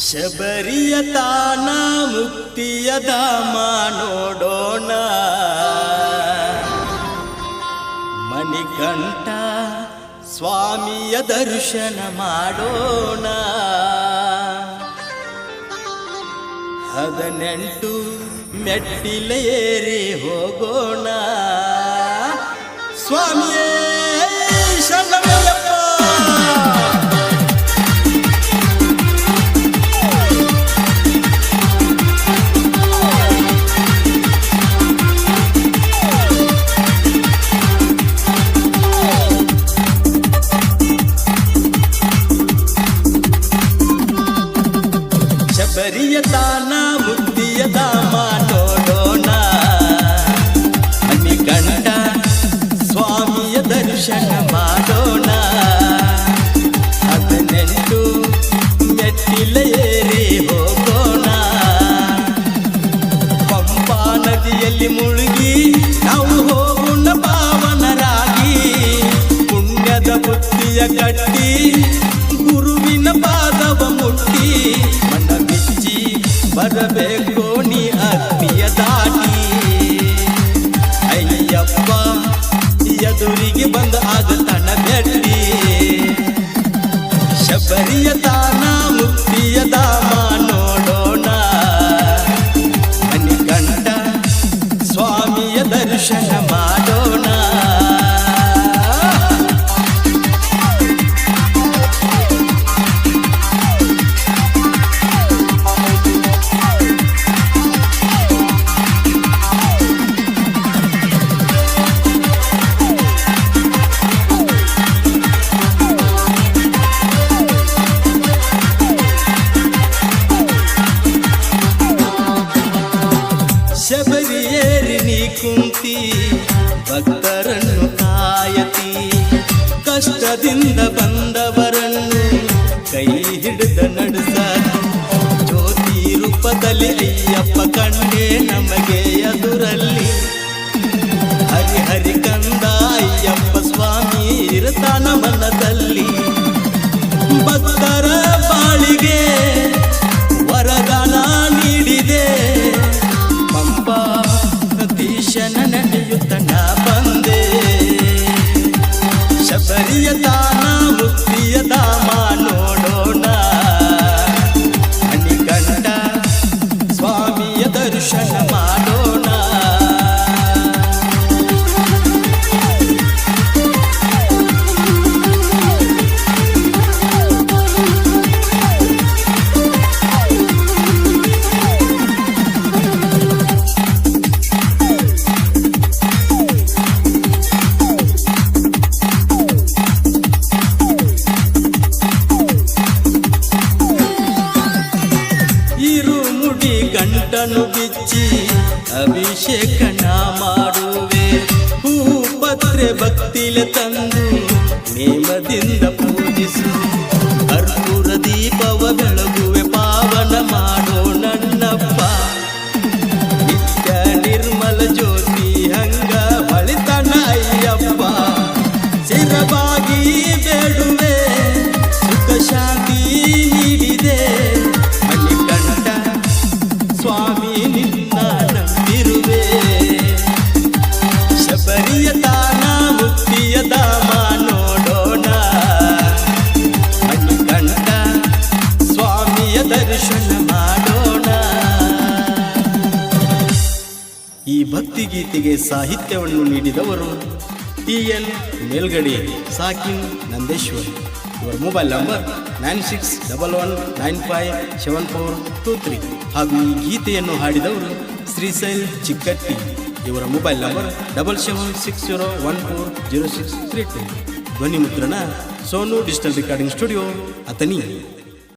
ಶಬರಿಯ ತಾನ ಮುಕ್ತಿಯ ಧಾಮ ನೋಡೋಣ, ಮಣಿಕಂಠ ಸ್ವಾಮಿಯ ದರ್ಶನ ಮಾಡೋಣ. 18 ಮೆಟ್ಟಿಲೇರಿ ಹೋಗೋಣ. ಸ್ವಾಮಿಯೇ ಶರಣಮಯ್ಯಪ್ಪ. ಶಬರಿಯ ತಾನ ಮುಕ್ತಿಯ ಧಾಮ ನೋಡೋಣ, ಮಣಿಕಂಠ ಸ್ವಾಮಿಯ ದರ್ಶನ ಮಾಡೋಣ. 18 ಮೆಟ್ಟಿಲೇರಿ ಹೋಗೋಣ. ಪಂಪಾ ನದಿಯಲ್ಲಿ ಮುಳುಗಿ ನಾವು ಹೋಗೋಣ ಪಾವನರಾಗಿ. ಪುಣ್ಯದ ಬುತ್ತಿಯ ಕಟ್ಟಿ ಗುರುವಿನ ಪಾದವ ಮುಟ್ಟಿ, ಮನ ಬಿಚ್ಚಿ ಬರಬೇಕು ನೀ ಅಗ್ನಿಯ ದಾಟಿ. ಅಯ್ಯಪ್ಪ ಎದುರಿಗೆ ಬಂದ ಆಗತನ ಬೆಟ್ಟಿ. ಶಬರಿಯ ತಾನ ಮುಕ್ತಿಯ ಧಾಮ ನೋಡೋಣ, ಮಣಿಕಂಠ ಸ್ವಾಮಿಯ ದರ್ಶನ ಮಾಡೋಣ. ಶಬರಿಯೇರಿ ನೀ ಕುಂತಿ ಭಕ್ತರನ್ನು ಕಾಯತಿ. ಕಷ್ಟದಿಂದ ಬಂದವರನ್ನು ಕೈ ಹಿಡಿದ ನಡೆಸಾತಿ. ಜ್ಯೋತಿ ರೂಪದಲ್ಲಿ ಅಯ್ಯಪ್ಪ ಕಂಡೆ ನಮಗೆ ಎದುರಲ್ಲಿ. ಹರಿ ಹರಿ ಕಂದ ಅಯ್ಯಪ್ಪ ಸ್ವಾಮಿ ಇರತಾನ ಮನದಲ್ಲಿ. ಭಕ್ತರ ಬಾಳಿಗೆ ವರದಾನ ನೀಡಿದೆ. ಪಂಪಾಧೀಶನ ನಡೆಯುತ್ತ ನಾ ಬಂದೆ. ಶಬರಿಯ ತಾನ ಮುಕ್ತಿಯ ಧಾಮ ನೋಡೋಣ, ಮಣಿಕಂಠ ಸ್ವಾಮಿಯ ದರ್ಶನ ಮಾಡೋಣ. ಗಂಟನು ಬಿಚ್ಚಿ ಅಭಿಷೇಕನ ಮಾಡುವೆ. ಹೂ ಪತ್ರೆ ಭಕ್ತಿಲೆ ತಂದು ನೇಮದಿಂದ ಪೂಜಿಸು. ಕರ್ಪೂರ ದೀಪವ ಬೆಳಗುವೆ ಪಾವನ ಮಾಡೋ ನನ್ನಪ್ಪ. ನಿತ್ಯ ನಿರ್ಮಲ ಜ್ಯೋತಿ ಹಂಗ ಹೊಳಿತನ ಅಯ್ಯಪ್ಪ. ಚಿರವಾಗಿ ಬೇಡುವೆ ಸುಖ ಶಾಂತಿ ನೀಡಿದೆ. ಮಣಿಕಂಠ ಸ್ವಾಮಿ ನಿನ್ನ ನಂಬಿರುವೆ. ಶಬರಿಯ ತಾನ ಮುಕ್ತಿಯ ಧಾಮ ನೋಡೋಣ, ಮಣಿಕಂಠ ಸ್ವಾಮಿಯ ದರ್ಶನ ಮಾಡೋಣ. ಈ ಭಕ್ತಿಗೀತೆಗೆ ಸಾಹಿತ್ಯವನ್ನು ನೀಡಿದವರು TN ಮೇಲ್ಗಡೆ, ಸಾಕಿನ್ ನಂದೇಶ್ವರಿ. ಇವರ ಮೊಬೈಲ್ ನಂಬರ್ 9611957423 ಹಾಗೂ ಈ ಗೀತೆಯನ್ನು ಹಾಡಿದವರು ಶ್ರೀಶೈಲ್ ಚಿಕ್ಕಟ್ಟಿ. ಇವರ ಮೊಬೈಲ್ ನಂಬರ್ 7760140632. ಧ್ವನಿ ಮುದ್ರಣ Sonu digital recording studio, Athani.